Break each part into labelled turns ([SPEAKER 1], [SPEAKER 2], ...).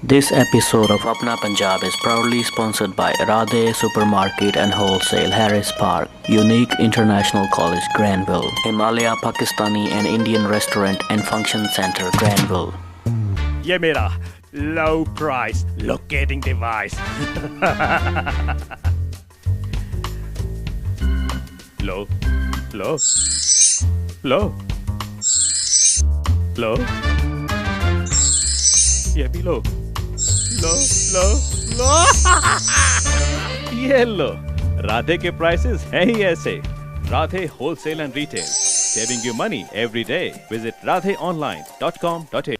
[SPEAKER 1] This episode of Apna Panjab is proudly sponsored by Radhe Supermarket and Wholesale, Harris Park, Unique International College, Granville, Himalaya Pakistani and Indian Restaurant and Function Center, Granville.
[SPEAKER 2] ये मेरा low price locating device. Low. ये भी लो. लो. ये लो. राधे के prices हैं ही ऐसे. Radhe Wholesale and Retail, saving you money every day. Visit radheonline.com.in.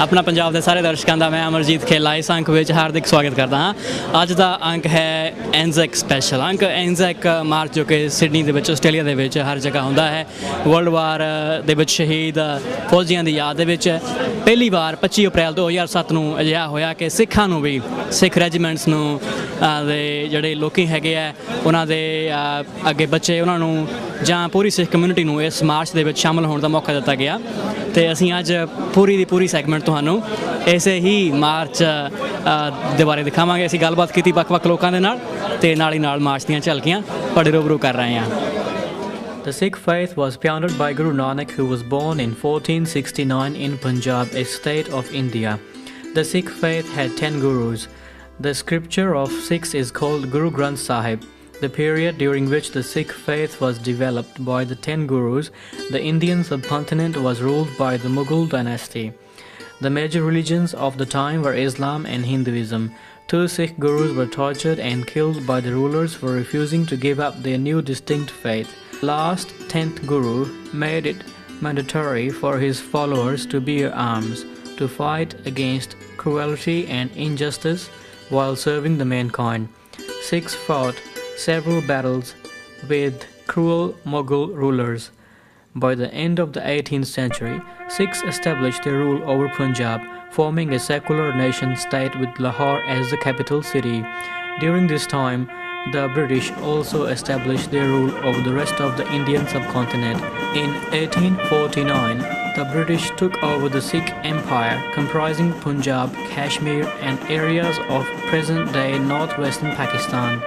[SPEAKER 3] अपना पंजाब के सारे दर्शकों का मैं अमरजीत खेला इस अंक में हार्दिक स्वागत करता हाँ। अज का अंक है एनजैक स्पैशल अंक। एनजैक मार्च जो कि सिडनी के आस्ट्रेलिया के हर जगह होंदा है। वर्ल्ड वार दे शहीद फौजियों की याद दे पहली बार 25 अप्रैल 2007 को अजिहा होया कि सिखां भी सिख रेजीमेंट्स जोड़े लोग हैगे है उन्होंने अगे बच्चे उन्होंने जां पूरी सिख कम्यूनिटी को इस मार्च के शामिल होने का मौका दिता गया। तो असीं अज पूरी की पूरी सैगमेंट तुहानू इसे ही मार्च दे बारे दिखावांगे। असीं गलबात कीती वख-वख लोकां दे नाल ते नाल ही नाल मार्च दीयां झलकियां तुहाडे रूबरू कर रहे हैं। The Sikh faith was founded by Guru Nanak, who was born in 1469 in Panjab, a state of India. The Sikh faith had 10 gurus. The scripture of Sikhs is called Guru Granth Sahib. The period during which the Sikh faith was developed by the 10 gurus, the Indian subcontinent was ruled by the Mughal dynasty. The major religions of the time were Islam and Hinduism. 2 Sikh gurus were tortured and killed by the rulers for refusing to give up their new distinct faith. Last 10th Guru made it mandatory for his followers to bear arms, to fight against cruelty and injustice while serving the mankind. Sikhs fought several battles with cruel Mughal rulers. By the end of the 18th century, Sikhs established their rule over Punjab, forming a secular nation-state with Lahore as the capital city. During this time, the British also established their rule over the rest of the Indian subcontinent. In 1849, the British took over the Sikh Empire, comprising Punjab, Kashmir, and areas of present-day northwestern Pakistan.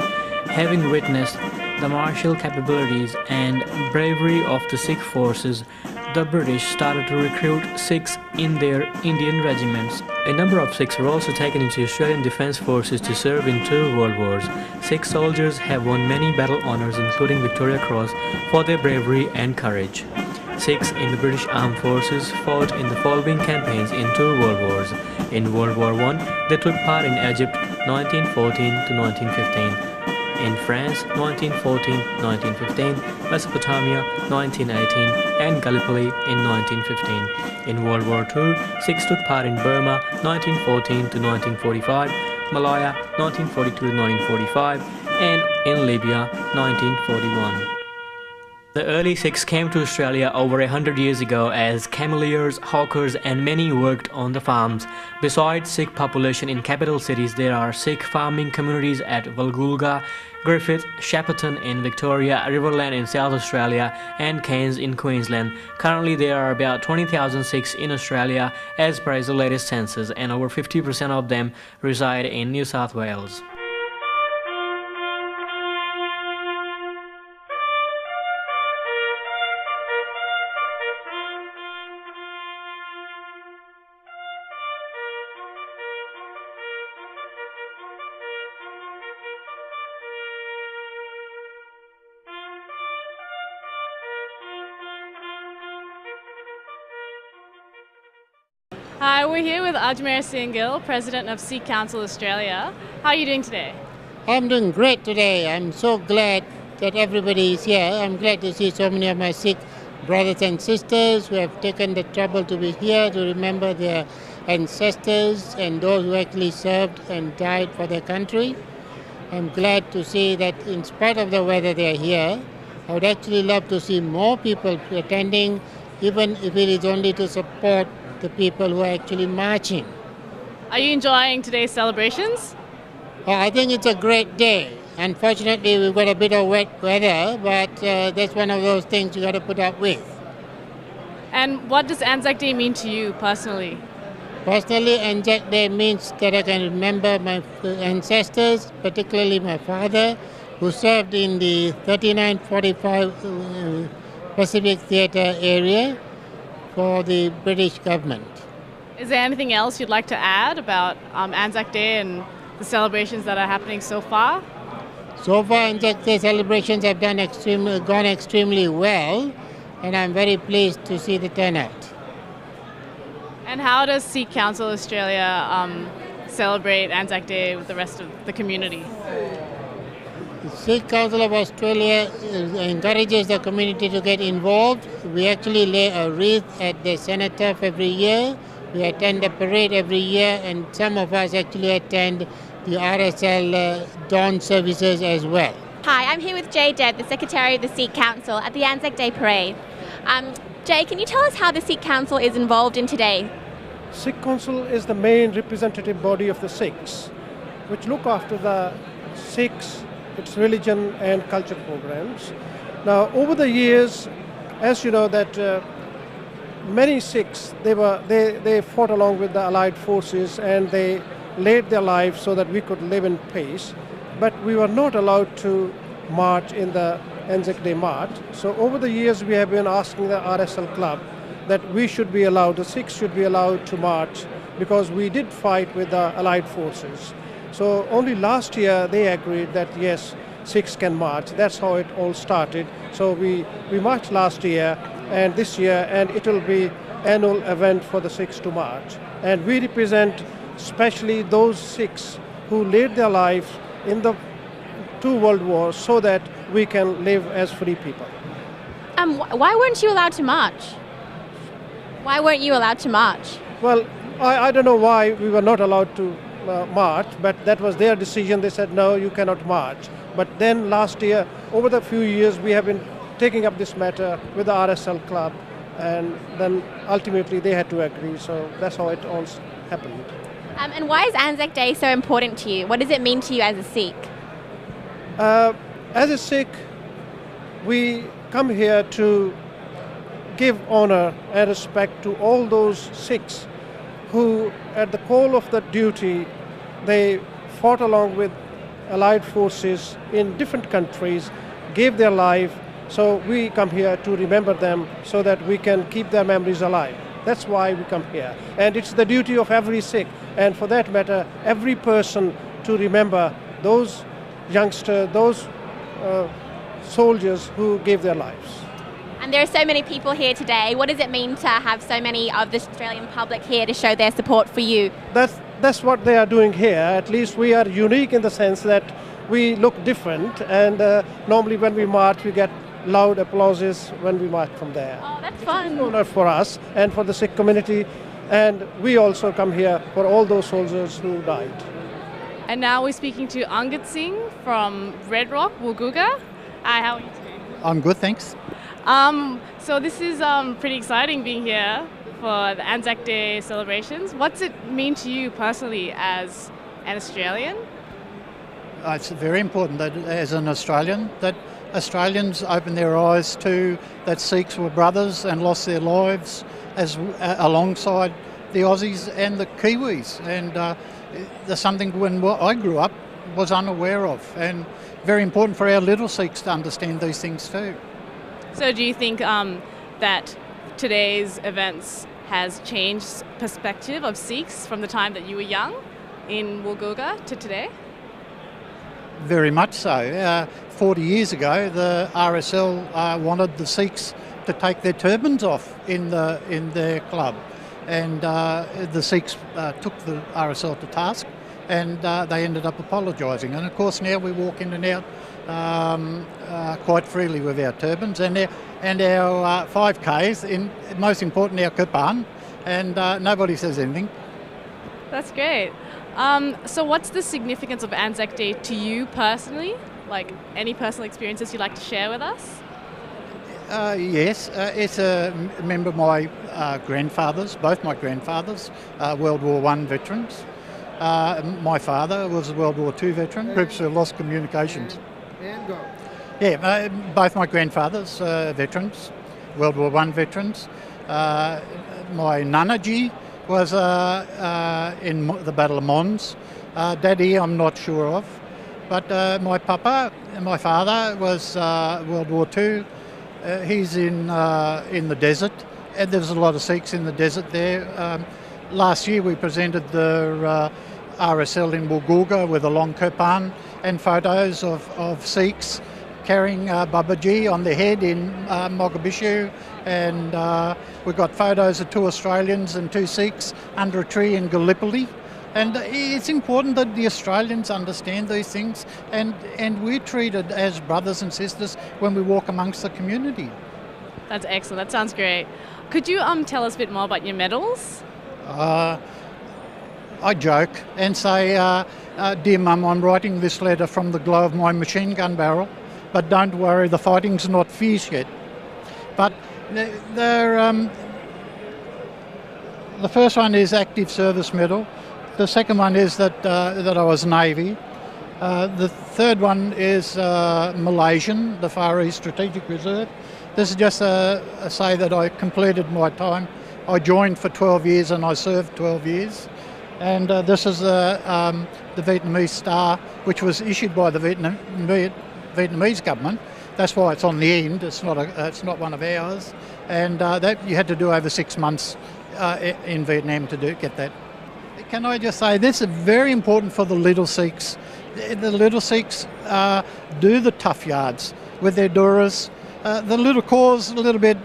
[SPEAKER 3] Having witnessed the martial capabilities and bravery of the Sikh forces, the British started to recruit Sikhs in their Indian regiments. A number of Sikhs were also taken into Australian Defence Forces to serve in 2 world wars. Sikh soldiers have won many battle honours, including Victoria Cross, for their bravery and courage. Sikhs in the British Armed Forces fought in the following campaigns in 2 world wars. In World War I, they took part in Egypt 1914 to 1915. In France 1914-1915, Mesopotamia 1918, and Gallipoli in 1915. In World War II, Sikhs took part in Burma 1914 to 1945, Malaya 1942 to 1945, and in Libya 1941. The early Sikhs came to Australia over 100 years ago as cameleers, hawkers, and many worked on the farms. Besides Sikh population in capital cities, there are Sikh farming communities at Walgulga, Griffith, Shepparton in Victoria, Riverland in South Australia, and Cairns in Queensland. Currently, there are about 20,000 Sikhs in Australia as per the latest census, and over 50% of them reside in New South Wales.
[SPEAKER 4] Hi, we're here with Ajmer Singh Gill, President of Sikh Council Australia. How are you doing today?
[SPEAKER 5] I'm doing great today. I'm so glad that everybody is here. I'm glad to see so many of my Sikh brothers and sisters who have taken the trouble to be here to remember their ancestors and those who actually served and died for their country. I'm glad to see that in spite of the weather they're here. I would actually love to see more people attending, even if it is only to support the people who are actually marching.
[SPEAKER 4] Are you enjoying today's celebrations?
[SPEAKER 5] I think it's a great day. Unfortunately, we've got a bit of wet weather, but that's one of those things you got to put up with.
[SPEAKER 4] And what does ANZAC Day mean to you personally?
[SPEAKER 5] Personally, ANZAC Day means that I can remember my ancestors, particularly my father, who served in the 3945 Pacific Theatre area for the British government.
[SPEAKER 4] Is there anything else you'd like to add about ANZAC Day and the celebrations that are happening so far?
[SPEAKER 5] So far, ANZAC Day celebrations have gone extremely well, and I'm very pleased to see the turnout.
[SPEAKER 4] And how does Sikh Council Australia celebrate ANZAC Day with the rest of the community?
[SPEAKER 5] The Sikh Council of Australia encourages the community to get involved. We actually lay a wreath at the cenotaph every year. We attend a parade every year, and some of us actually attend the RSL dawn services as well.
[SPEAKER 6] Hi, I'm here with Jay Deb, the Secretary of the Sikh Council at the ANZAC Day Parade. Jay, can you tell us how the Sikh Council is involved in today?
[SPEAKER 7] Sikh Council is the main representative body of the Sikhs, which look after the Sikhs, its religion and culture programs. Now, over the years, as you know, that many Sikhs, they fought along with the Allied forces and they laid their lives so that we could live in peace, but we were not allowed to march in the ANZAC Day March. So over the years we have been asking the RSL club that we should be allowed, the Sikhs should be allowed to march, because we did fight with the Allied forces. So only last year they agreed that yes, Sikhs can march. That's how it all started. So we marched last year and this year, and it will be annual event for the Sikhs to march. And we represent especially those Sikhs who laid their lives in the 2 world wars so that we can live as free people.
[SPEAKER 6] Why weren't you allowed to march? Why weren't you allowed to march?
[SPEAKER 7] Well, I don't know why we were not allowed to march, but that was their decision. They said, no, you cannot march. But then last year, over the few years, we have been taking up this matter with the RSL club, and then ultimately they had to agree. So that's how it all happened.
[SPEAKER 6] And why is ANZAC Day so important to you? What does it mean to you as a Sikh?
[SPEAKER 7] As a Sikh, we come here to give honor and respect to all those Sikhs who, at the call of the duty, they fought along with Allied forces in different countries, gave their life. So we come here to remember them so that we can keep their memories alive. That's why we come here. And it's the duty of every Sikh, and for that matter, every person, to remember those youngsters, those soldiers who gave their lives.
[SPEAKER 6] And there are so many people here today. What does it mean to have so many of the Australian public here to show their support for you?
[SPEAKER 7] That's what they are doing here. At least we are unique in the sense that we look different, and normally when we march we get loud applauses when we march from there.
[SPEAKER 6] Oh, that's fun.
[SPEAKER 7] It's an honor for us and for the Sikh community, and we also come here for all those soldiers who died.
[SPEAKER 4] And now we're speaking to Angat Singh from Red Rock, Woolgoolga. Hi, how are you today?
[SPEAKER 8] I'm good, thanks.
[SPEAKER 4] So this is pretty exciting being here for the ANZAC Day celebrations. What's it mean to you personally as an Australian?
[SPEAKER 8] It's very important that as an Australian, that Australians open their eyes to that Sikhs were brothers and lost their lives alongside the Aussies and the Kiwis. And there's something when I grew up was unaware of, and very important for our little Sikhs to understand these things too.
[SPEAKER 4] So do you think that today's events has changed perspective of Sikhs from the time that you were young in Woolgoolga to today?
[SPEAKER 8] Very much so. 40 years ago, the RSL wanted the Sikhs to take their turbans off in their club, and the Sikhs took the RSL to task, and they ended up apologising. And of course now we walk in and out quite freely with our turbans and our 5Ks, most important our kirpan, and nobody says anything.
[SPEAKER 4] That's great. So what's the significance of ANZAC Day to you personally? Like any personal experiences you'd like to share with us?
[SPEAKER 8] Yes, it's a remember my grandfathers, both my grandfathers, World War I veterans. My father was a World War II veteran, groups who lost communications. Yeah, both my grandfathers, veterans, World War I veterans. My nanaji was in the Battle of Mons. Daddy, I'm not sure of. But my papa, my father, was World War II. He's in the desert, and there's a lot of Sikhs in the desert there. Last year we presented the RSL in Bulgurga with a long kirpan and photos of Sikhs carrying Babaji on their head in Mogadishu, and we've got photos of 2 Australians and 2 Sikhs under a tree in Gallipoli. And it's important that the Australians understand these things, and we're treated as brothers and sisters when we walk amongst the community.
[SPEAKER 4] That's excellent. That sounds great. Could you tell us a bit more about your medals?
[SPEAKER 8] I joke and say, dear Mum, I'm writing this letter from the glow of my machine gun barrel, but don't worry, the fighting's not fierce yet. But the first one is Active Service Medal. The second one is that I was Navy. The third one is Malaysian, the Far East Strategic Reserve. This is just say that I completed my time. I joined for 12 years and I served 12 years. And this is the Vietnamese Star, which was issued by the Vietnamese government. That's why it's on the end. It's not one of ours. And that you had to do over 6 months in Vietnam to get that. Can I just say, this is very important for the little Sikhs. The little Sikhs do the tough yards with their duras. The little Kaurs, a little bit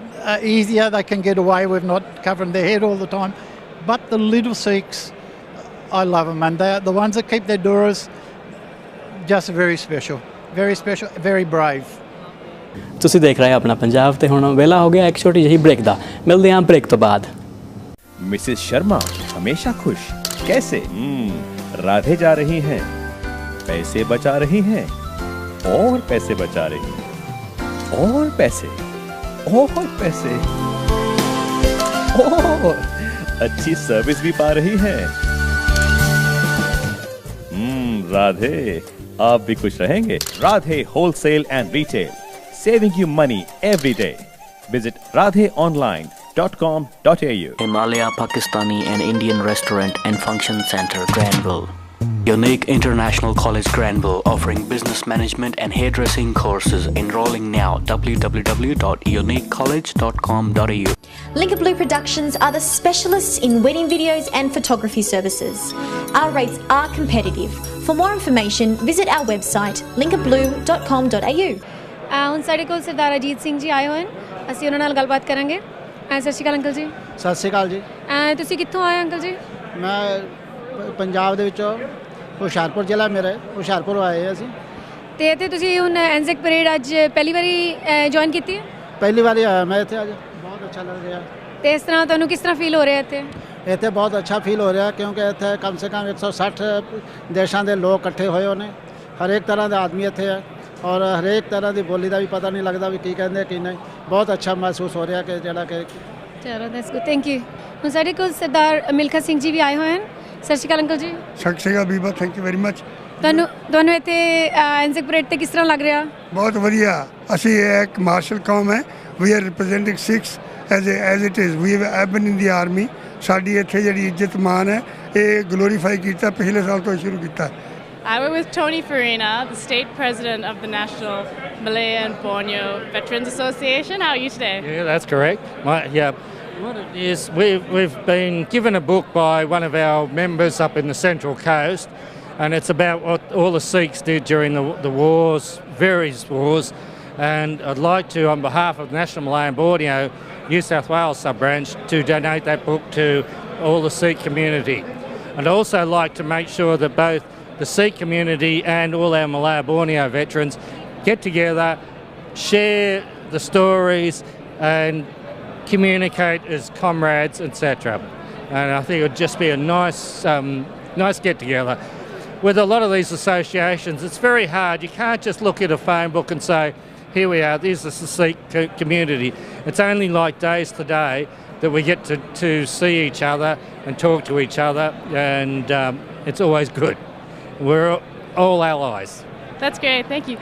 [SPEAKER 8] easier. They can get away with not covering their head all the time. But the little Sikhs, I love them. And they're the ones that keep their duras, just very special, very brave.
[SPEAKER 3] ਤੁਸੀਂ ਦੇਖ ਰਹੇ ਹੋ ਆਪਣਾ ਪੰਜਾਬ ਤੇ ਹੁਣ ਵੇਲਾ ਹੋ ਗਿਆ ਇੱਕ ਛੋਟੀ ਜਿਹੀ ਬ੍ਰੇਕ ਦਾ। ਮਿਲਦੇ ਹਾਂ ਬ੍ਰੇਕ ਤੋਂ ਬਾਅਦ।
[SPEAKER 2] मिसेस शर्मा हमेशा खुश कैसे? राधे जा रही हैं, पैसे बचा रही हैं, और पैसे बचा रही हैं, और पैसे, और अच्छी सर्विस भी पा रही हैं। राधे आप भी खुश रहेंगे। Radhe wholesale and retail, saving you money every day. Visit radheonline.com.au.
[SPEAKER 1] Himalaya Pakistani and Indian Restaurant and Function Center, Granville. Unique International College, Granville, offering business management and hairdressing courses. Enrolling now. www.uniquecollege.com.au.
[SPEAKER 9] Linka Blue Productions are the specialists in wedding videos and photography services. Our rates are competitive. For more information, visit our website linkablue.com.au.
[SPEAKER 10] ਹੁਣ ਸਾਡੇ ਕੋਲ ਸਰਦਾਰ ਅਜੀਤ ਸਿੰਘ ਜੀ ਆਏ ਹੋਏ ਹਨ। ਅਸੀਂ ਉਹਨਾਂ ਨਾਲ ਗੱਲਬਾਤ ਕਰਾਂਗੇ। ਸਤਿ ਸ਼੍ਰੀ ਅਕਾਲ ਅੰਕਲ ਜੀ।
[SPEAKER 5] ਸਤਿ ਸ਼੍ਰੀ ਅਕਾਲ ਜੀ।
[SPEAKER 10] ਤੁਸੀਂ ਕਿੱਥੋਂ ਆਏ ਅੰਕਲ ਜੀ?
[SPEAKER 5] ਮੈਂ ਪੰਜਾਬ ਦੇ ਵਿੱਚੋਂ ਹੁਸ਼ਿਆਰਪੁਰ ਜ਼ਿਲ੍ਹਾ ਮੇਰਾ, ਹੁਸ਼ਿਆਰਪੁਰ ਆਏ ਅਸੀਂ।
[SPEAKER 10] ਤੇ ਇੱਥੇ ਤੁਸੀਂ ਹੁਣ ਐਨਜ਼ੈਕ ਪਰੇਡ ਅੱਜ ਪਹਿਲੀ ਵਾਰੀ ਜੁਆਇਨ ਕੀਤੀ ਹੈ?
[SPEAKER 5] ਪਹਿਲੀ ਵਾਰੀ ਆਇਆ ਮੈਂ ਇੱਥੇ ਅੱਜ, ਬਹੁਤ ਅੱਛਾ ਲੱਗ ਰਿਹਾ।
[SPEAKER 10] ਤੇ ਇਸ ਤਰ੍ਹਾਂ ਤੁਹਾਨੂੰ ਕਿਸ ਤਰ੍ਹਾਂ ਫੀਲ ਹੋ ਰਿਹਾ ਇੱਥੇ?
[SPEAKER 5] ਇੱਥੇ ਬਹੁਤ ਅੱਛਾ ਫੀਲ ਹੋ ਰਿਹਾ, ਕਿਉਂਕਿ ਇੱਥੇ ਕਮ ਸੇ ਕਮ 160 ਦੇਸ਼ਾਂ ਦੇ ਲੋਕ ਇਕੱਠੇ ਹੋਏ ਹੋਣੇ। ਹਰੇਕ ਤਰ੍ਹਾਂ ਦੇ ਆਦਮੀ ਇੱਥੇ ਹੈ, ਔਰ ਹਰੇਕ ਤਰ੍ਹਾਂ ਦੀ ਬੋਲੀ ਦਾ ਵੀ ਪਤਾ ਨਹੀਂ ਲੱਗਦਾ ਵੀ ਕੀ ਕਹਿੰਦੇ ਕੀ ਨਹੀਂ। ਬਹੁਤ ਅੱਛਾ ਮਹਿਸੂਸ ਹੋ ਰਿਹਾ ਕਿ ਜਿਹੜਾ ਕਿ
[SPEAKER 10] ਚਲੋ ਦੈਟਸ ਗੁੱਡ, ਥੈਂਕ ਯੂ। ਹੁਣ ਸਾਡੇ ਕੋਲ ਸਰਦਾਰ ਮਿਲਖਾ ਸਿੰਘ ਜੀ ਵੀ ਆਏ ਹੋਏ ਹਨ। ਸਤਿ ਸ਼੍ਰੀ ਅਕਾਲ ਅੰਕਲ ਜੀ।
[SPEAKER 11] ਸਤਿ ਸ਼੍ਰੀ ਅਕਾਲ ਬੀਬਾ, ਥੈਂਕ ਯੂ ਵੈਰੀ ਮਚ।
[SPEAKER 10] ਤੁਹਾਨੂੰ ਇੱਥੇ ਐਨਜ਼ੈਕ ਪਰੇਡ ਤੇ ਕਿਸ ਤਰ੍ਹਾਂ ਲੱਗ ਰਿਹਾ?
[SPEAKER 11] ਬਹੁਤ ਵਧੀਆ। ਅਸੀਂ ਇੱਕ ਮਾਰਸ਼ਲ ਕੌਮ ਹੈ, we are representing Sikhs as it is. We have been in the army. ਸਾਡੀ ਇੱਥੇ ਜਿਹੜੀ ਇੱਜ਼ਤ ਮਾਨ ਹੈ ਇਹ ਗਲੋਰੀਫਾਈ ਕੀਤਾ, ਪਿਛਲੇ ਸਾਲ ਤੋਂ ਸ਼ੁਰੂ ਕੀਤਾ।
[SPEAKER 4] We're with Tony Farina, the state president of the National Malay and Borneo Veterans Association. How are you today?
[SPEAKER 12] Yeah, that's correct. What it is, we've been given a book by one of our members up in the Central Coast, and it's about what all the Sikhs did during the wars, various wars. And I'd like to, on behalf of the National Malay and Borneo New South Wales sub-branch, to donate that book to all the Sikh community. I'd also like to make sure that both the Sikh community and all our Malay Borneo veterans get together, share the stories and communicate as comrades, etc. and I think it would just be a nice get together. With a lot of these associations, it's very hard. You can't just look at a phone book and say, here we are, this is the Sikh community. It's only like days today that we get to see each other and talk to each other, and it's always good. We're all allies.
[SPEAKER 4] That's great, thank you.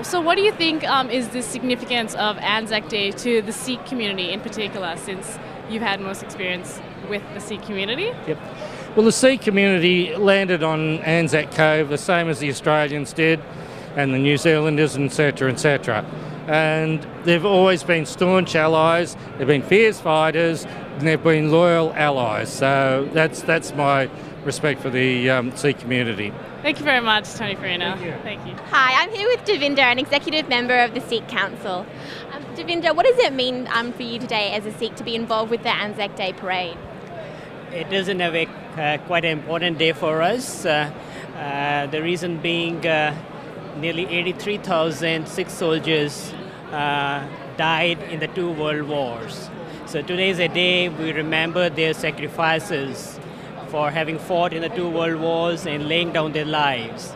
[SPEAKER 4] So what do you think is the significance of ANZAC Day to the Sikh community in particular, since you've had most experience with the Sikh community?
[SPEAKER 12] Yep. Well, the Sikh community landed on ANZAC Cove the same as the Australians did, and the New Zealanders, etc., etc. And they've always been staunch allies, they've been fierce fighters, and they've been loyal allies. So that's my respect for the Sikh community.
[SPEAKER 4] Thank you very much, Tony Farina. Thank you.
[SPEAKER 6] Hi, I'm here with Devinder, an executive member of the Sikh Council. Devinder, what does it mean for you today as a Sikh to be involved with the ANZAC Day parade?
[SPEAKER 13] It is in a way quite an important day for us. The reason being nearly 83,000 Sikh soldiers died in the two world wars. So today is a day we remember their sacrifices for having fought in the two world wars and laying down their lives.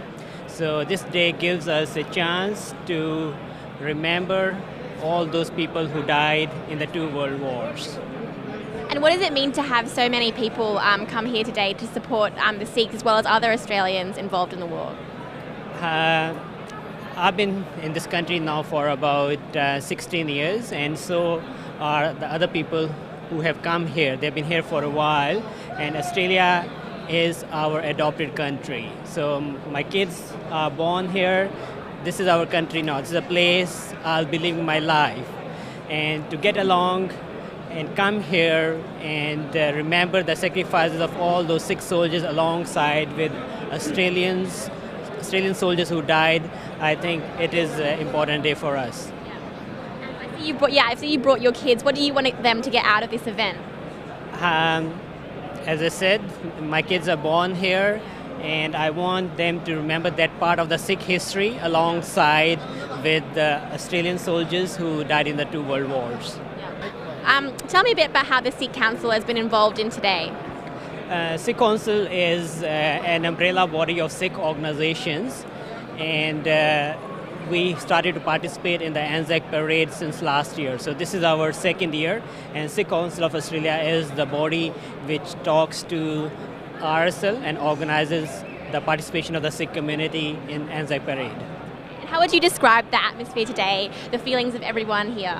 [SPEAKER 13] So this day gives us a chance to remember all those people who died in the two world wars.
[SPEAKER 6] And what does it mean to have so many people come here today to support the Sikhs as well as other Australians involved in the war?
[SPEAKER 13] I've been in this country now for about 16 years, and so are the other people who have come here. They've been here for a while, and Australia is our adopted country. So my kids are born here. This is our country now. This is a place I'll be living my life. And to get along and come here and remember the sacrifices of all those Sikh soldiers alongside with Australian soldiers who died, I think it is an important day for us.
[SPEAKER 6] So you brought your kids. What do you want them to get out of this event?
[SPEAKER 13] As I said, my kids are born here, and I want them to remember that part of the Sikh history alongside with the Australian soldiers who died in the two world wars.
[SPEAKER 6] Tell me a bit about how the Sikh Council has been involved in today.
[SPEAKER 13] Sikh Council is an umbrella body of Sikh organizations, and we started to participate in the ANZAC parade since last year. So this is our second year, and Sikh Council of Australia is the body which talks to RSL and organizes the participation of the Sikh community in ANZAC parade.
[SPEAKER 6] How would you describe the atmosphere today, the feelings of everyone here?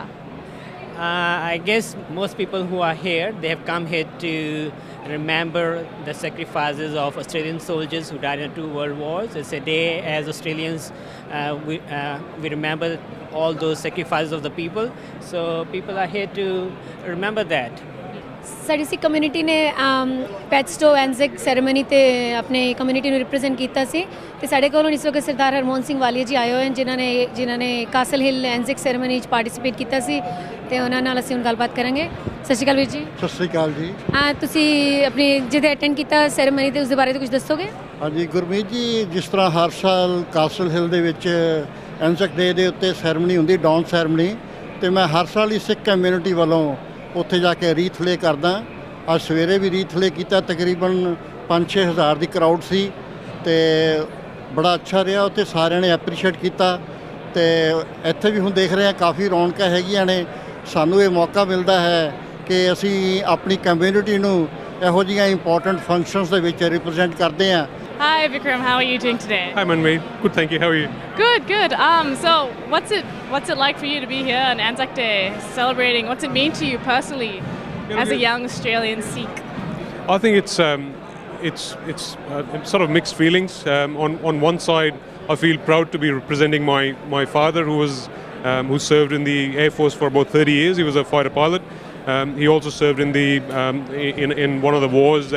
[SPEAKER 13] I guess most people who are here, they have come here to remember the sacrifices of Australian soldiers who died in the two world wars. It's a day as Australians, we remember all those sacrifices of the people. So people are here to remember that.
[SPEAKER 10] ਸਾਡੀ ਸਿੱਖ community ਨੇ ਪੈਚਸਟੋ Anzac ceremony ਤੇ ਆਪਣੇ community ਨੂੰ represent ਕੀਤਾ ਸੀ ਤੇ ਸਾਡੇ ਕੋਲੋਂ ਇਸ ਵਕਤ ਸਰਦਾਰ ਹਰਮੋਹਨ ਸਿੰਘ ਵਾਲੀਆ ਜੀ ਆਏ ਹੋਏ ਹਨ ਜਿਨ੍ਹਾਂ ਨੇ ਕਾਸਲ ਹਿੱਲ ਐਨਜ਼ੈਕ ਸੈਰੇਮਨੀ 'ਚ ਪਾਰਟਿਸਿਪੇਟ ਕੀਤਾ ਸੀ ਤੇ ਉਹਨਾਂ ਨਾਲ ਅਸੀਂ ਹੁਣ ਗੱਲਬਾਤ ਕਰਾਂਗੇ। ਸਤਿ ਸ਼੍ਰੀ ਅਕਾਲ ਵੀਰ ਜੀ।
[SPEAKER 14] ਸਤਿ ਸ਼੍ਰੀ ਅਕਾਲ ਜੀ।
[SPEAKER 10] ਹਾਂ, ਤੁਸੀਂ ਆਪਣੀ ਜਿਹਦੇ ਅਟੈਂਡ ਕੀਤਾ ਸੈਰੇਮਨੀ ਤੇ ਉਸ ਦੇ ਬਾਰੇ ਕੁਝ ਦੱਸੋਗੇ?
[SPEAKER 14] ਹਾਂਜੀ ਗੁਰਮੀਤ ਜੀ, ਜਿਸ ਤਰ੍ਹਾਂ ਹਰ ਸਾਲ ਕਾਸਲ ਹਿੱਲ ਦੇ ਵਿੱਚ ਐਨਜ਼ੈਕ ਡੇ ਦੇ ਉੱਤੇ ਸੈਰੇਮਨੀ ਹੁੰਦੀ ਡਾਊਨ ਸੈਰੇਮਨੀ, ਤੇ ਮੈਂ ਹਰ ਸਾਲ ਹੀ ਸਿੱਖ ਕਮਿਊਨਿਟੀ ਵੱਲੋਂ ਉੱਥੇ ਜਾ ਕੇ ਰੀਥ ਲੇ ਕਰਦਾ। ਅੱਜ ਸਵੇਰੇ ਵੀ ਰੀਥ ਲੇ ਕੀਤਾ, ਤਕਰੀਬਨ 5-6 ਹਜ਼ਾਰ ਦੀ ਕਰਾਊਡ ਸੀ ਤੇ ਬੜਾ ਅੱਛਾ ਰਿਹਾ। ਉੱਥੇ ਸਾਰਿਆਂ ਨੇ ਐਪਰੀਸ਼ੀਏਟ ਕੀਤਾ ਤੇ ਇੱਥੇ ਵੀ ਹੁਣ ਦੇਖ ਰਹੇ ਹਾਂ ਕਾਫੀ ਰੌਣਕਾਂ ਹੈਗੀਆਂ ਨੇ। ਸਾਨੂੰ ਇਹ ਮੌਕਾ ਮਿਲਦਾ ਹੈ ਕਿ ਅਸੀਂ ਆਪਣੀ ਕਮਿਊਨਿਟੀ ਨੂੰ ਇਹੋ ਜਿਹੀਆਂ ਇੰਪੋਰਟੈਂਟ ਫੰਕਸ਼ਨਸ ਦੇ ਵਿੱਚ ਰਿਪਰੈਜ਼ੈਂਟ ਕਰਦੇ ਹਾਂ।
[SPEAKER 4] Hi Vikram, how are you doing today?
[SPEAKER 15] Hi Manmeet, good thank you, how are you?
[SPEAKER 4] Good. So what's it like for you to be here on ANZAC Day, celebrating? What's it mean to you personally as a young Australian Sikh?
[SPEAKER 15] I think it's sort of mixed feelings. On one side, I feel proud to be representing my father who served in the Air Force for about 30 years. He was a fighter pilot. He also served in in one of the wars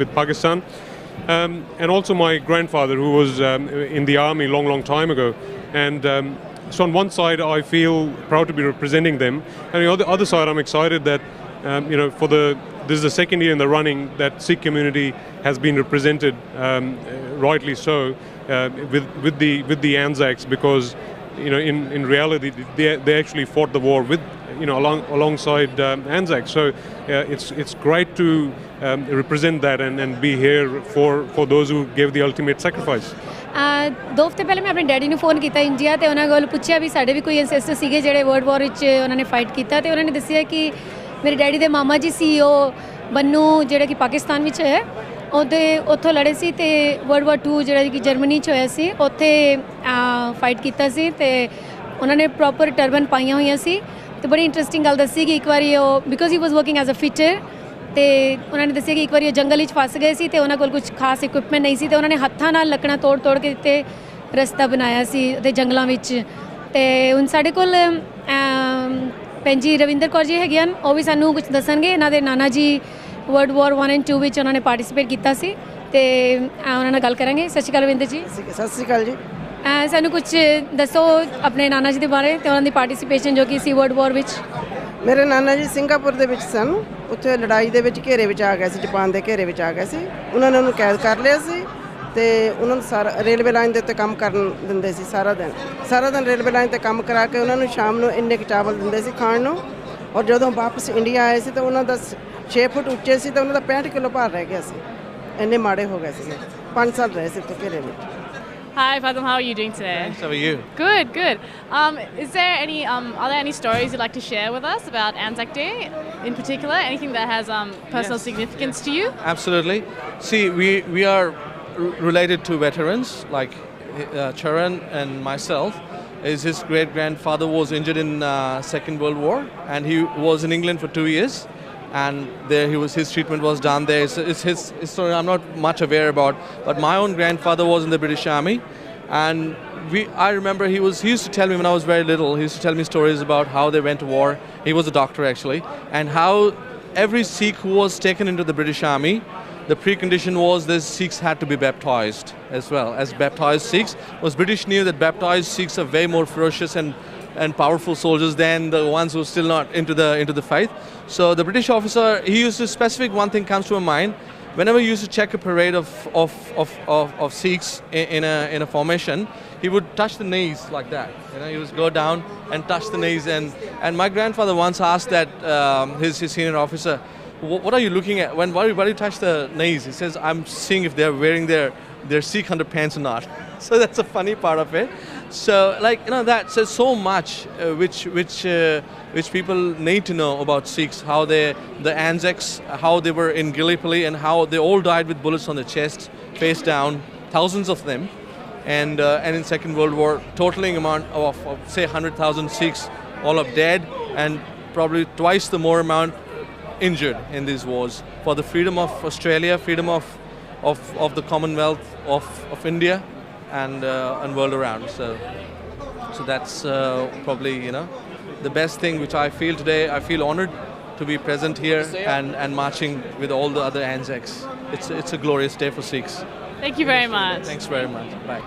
[SPEAKER 15] with Pakistan. And also my grandfather who was in the army long time ago, and so on one side I feel proud to be representing them, and on the other side I'm excited that this is the second year in the running that Sikh community has been represented rightly so with the ANZACs, because in reality, they actually fought the war with, alongside ANZAC. So it's great to represent that and be here for those who gave the ultimate sacrifice.
[SPEAKER 10] 2 ਹਫ਼ਤੇ ਪਹਿਲੇ ਮੈਂ ਆਪਣੇ daddy ਨੂੰ phone ਕੀਤਾ India ਤੇ ਉਹਨਾਂ ਕੋਲ ਪੁੱਛਿਆ ਵੀ ਸਾਡੇ ਵੀ ਕੋਈ ਐਂਸੈਸਟਰ ਸੀਗੇ ਜਿਹੜੇ ਵਰਲਡ ਵਾਰ ਵਿੱਚ ਉਹਨਾਂ ਨੇ ਫਾਈਟ ਕੀਤਾ ਤੇ ਉਹਨਾਂ ਨੇ ਦੱਸਿਆ ਕਿ ਮੇਰੇ ਡੈਡੀ ਦੇ ਮਾਮਾ ਜੀ CEO ਬੰਨੂ ਜਿਹੜਾ ਕਿ ਪਾਕਿਸਤਾਨ ਵਿੱਚ ਹੈ ਉੱਥੋਂ ਲੜੇ ਸੀ ਤੇ ਵਰਲਡ ਵਾਰ 2 ਜਿਹੜਾ ਕਿ ਜਰਮਨੀ 'ਚ ਹੋਇਆ ਸੀ ਉੱਥੇ ਫਾਈਟ ਕੀਤਾ ਸੀ ਤੇ ਉਹਨਾਂ ਨੇ ਪ੍ਰੋਪਰ ਟਰਬਨ ਪਾਈਆਂ ਹੋਈਆਂ ਸੀ ਤੇ ਬੜੀ ਇੰਟਰਸਟਿੰਗ ਗੱਲ ਦੱਸੀ ਕਿ ਇੱਕ ਵਾਰੀ ਉਹ because he was working as a fitter ਤੇ ਉਹਨਾਂ ਨੇ ਦੱਸਿਆ ਕਿ ਇੱਕ ਵਾਰੀ ਉਹ ਜੰਗਲ ਵਿੱਚ ਫਸ ਗਏ ਸੀ ਤੇ ਉਹਨਾਂ ਕੋਲ ਕੁਝ ਖਾਸ ਇਕਵਿਪਮੈਂਟ ਨਹੀਂ ਸੀ ਤੇ ਉਹਨਾਂ ਨੇ ਹੱਥਾਂ ਨਾਲ ਲੱਕੜਾਂ ਤੋੜ ਕੇ ਤੇ ਰਸਤਾ ਬਣਾਇਆ ਸੀ ਉਹਦੇ ਜੰਗਲਾਂ ਵਿੱਚ ਤੇ ਹੁਣ ਸਾਡੇ ਕੋਲ ਭੈਣ ਜੀ ਰਵਿੰਦਰ ਕੌਰ ਜੀ ਹੈਗੇ ਹਨ ਉਹ ਵੀ ਸਾਨੂੰ ਕੁਝ ਦੱਸਣਗੇ ਇਹਨਾਂ ਦੇ Nana ji world war 1 and 2 ਵਿੱਚ ਉਹਨਾਂ ਨੇ ਪਾਰਟਿਸਿਪੇਟ ਕੀਤਾ ਸੀ ਤੇ ਉਹਨਾਂ ਨਾਲ ਗੱਲ ਕਰਾਂਗੇ। ਸਤਿ ਸ਼੍ਰੀ ਅਕਾਲ ਰਵਿੰਦਰ ਜੀ।
[SPEAKER 16] ਸਤਿ ਸ਼੍ਰੀ ਅਕਾਲ ਜੀ।
[SPEAKER 10] ਸਾਨੂੰ ਕੁਝ ਦੱਸੋ ਆਪਣੇ ਨਾਨਾ ਜੀ ਦੇ ਬਾਰੇ ਤੇ ਉਹਨਾਂ ਦੀ ਪਾਰਟਿਸਿਪੇਸ਼ਨ ਜੋ ਕਿ ਸੀ ਵਰਲਡ ਵਾਰ ਵਿੱਚ।
[SPEAKER 16] ਮੇਰੇ ਨਾਨਾ ਜੀ ਸਿੰਗਾਪੁਰ ਦੇ ਵਿੱਚ ਸਨ, ਉੱਥੇ ਲੜਾਈ ਦੇ ਵਿੱਚ ਘੇਰੇ ਵਿੱਚ ਆ ਗਏ ਸੀ, ਜਾਪਾਨ ਦੇ ਘੇਰੇ ਵਿੱਚ ਆ ਗਏ ਸੀ। ਉਹਨਾਂ ਨੇ ਉਹਨੂੰ ਕੈਦ ਕਰ ਲਿਆ ਸੀ ਤੇ ਉਹਨਾਂ ਨੂੰ ਸਾਰਾ ਰੇਲਵੇ ਲਾਈਨ ਦੇ ਉੱਤੇ ਕੰਮ ਕਰਨ ਦਿੰਦੇ ਸੀ ਸਾਰਾ ਦਿਨ ਰੇਲਵੇ ਲਾਈਨ 'ਤੇ ਕੰਮ ਕਰਾ ਕੇ ਉਹਨਾਂ ਨੂੰ ਸ਼ਾਮ ਨੂੰ ਇੰਨੇ ਕੁ ਚਾਵਲ ਦਿੰਦੇ ਸੀ ਖਾਣ ਨੂੰ। ਔਰ ਜਦੋਂ ਵਾਪਸ ਇੰਡੀਆ ਆਏ ਸੀ ਤਾਂ ਉਹਨਾਂ ਦਾ 6 ਫੁੱਟ ਉੱਚੇ ਸੀ ਤਾਂ ਉਹਨਾਂ ਦਾ 65 ਕਿਲੋ ਭਾਰ ਰਹਿ ਗਿਆ ਸੀ, ਇੰਨੇ ਮਾੜੇ ਹੋ ਗਏ ਸੀ। 5 ਸਾਲ ਰਹੇ ਸੀ ਉੱਥੇ ਘੇਰੇ ਵਿੱਚ।
[SPEAKER 4] Hi Fathom, how are you doing today?
[SPEAKER 17] Thanks, how are you?
[SPEAKER 4] Good, good. Is there are there any stories you'd like to share with us about ANZAC Day in particular? Anything that has personal significance to you?
[SPEAKER 17] Absolutely. See, we are related to veterans like Charan and myself. His great-grandfather was injured in Second World War and he was in England for 2 years. And there his treatment was done there. It's his story I'm not much aware about, but my own grandfather was in the British Army, and I remember he used to tell me when I was very little, he used to tell me stories about how they went to war. He was a doctor actually, and how every Sikh who was taken into the British Army, the precondition was the Sikhs had to be baptized as well as baptized Sikhs. Was British knew that baptized Sikhs are way more ferocious and powerful soldiers than the ones who are still not into the faith. So the British officer, he used to specific one thing comes to my mind. Whenever he used to check a parade of Sikhs in a formation, he would touch the knees like that. He would go down and touch the knees. And my grandfather once asked that his senior officer, "What are you looking at? Why do you touch the knees?" He says, "I'm seeing if they're wearing their Sikh underpants or not." So that's a funny part of it. So that says so much, which people need to know about Sikhs, how the ANZACs, how they were in Gallipoli and how they all died with bullets on the chest, face down, thousands of them, and in Second World War, totaling amount of say 100,000 Sikhs, all up dead, and probably twice the more amount injured in these wars for the freedom of Australia, freedom of the Commonwealth of India. And world around, so that's probably the best thing which I feel today. I feel honoured to be present here and marching with all the other ANZACs. It's a glorious day for Sikhs.
[SPEAKER 4] Thank you very much.
[SPEAKER 17] Thanks very much. Bye.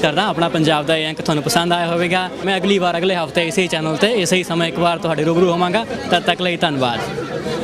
[SPEAKER 3] करदा अपना पंजाब का अंक तुहानूं पसंद आया होगा। मैं अगली बार अगले हफ्ते इसी चैनल पर इसी समय एक बार तुहाडे रूबरू होवांगा। तद तक लई धन्नवाद।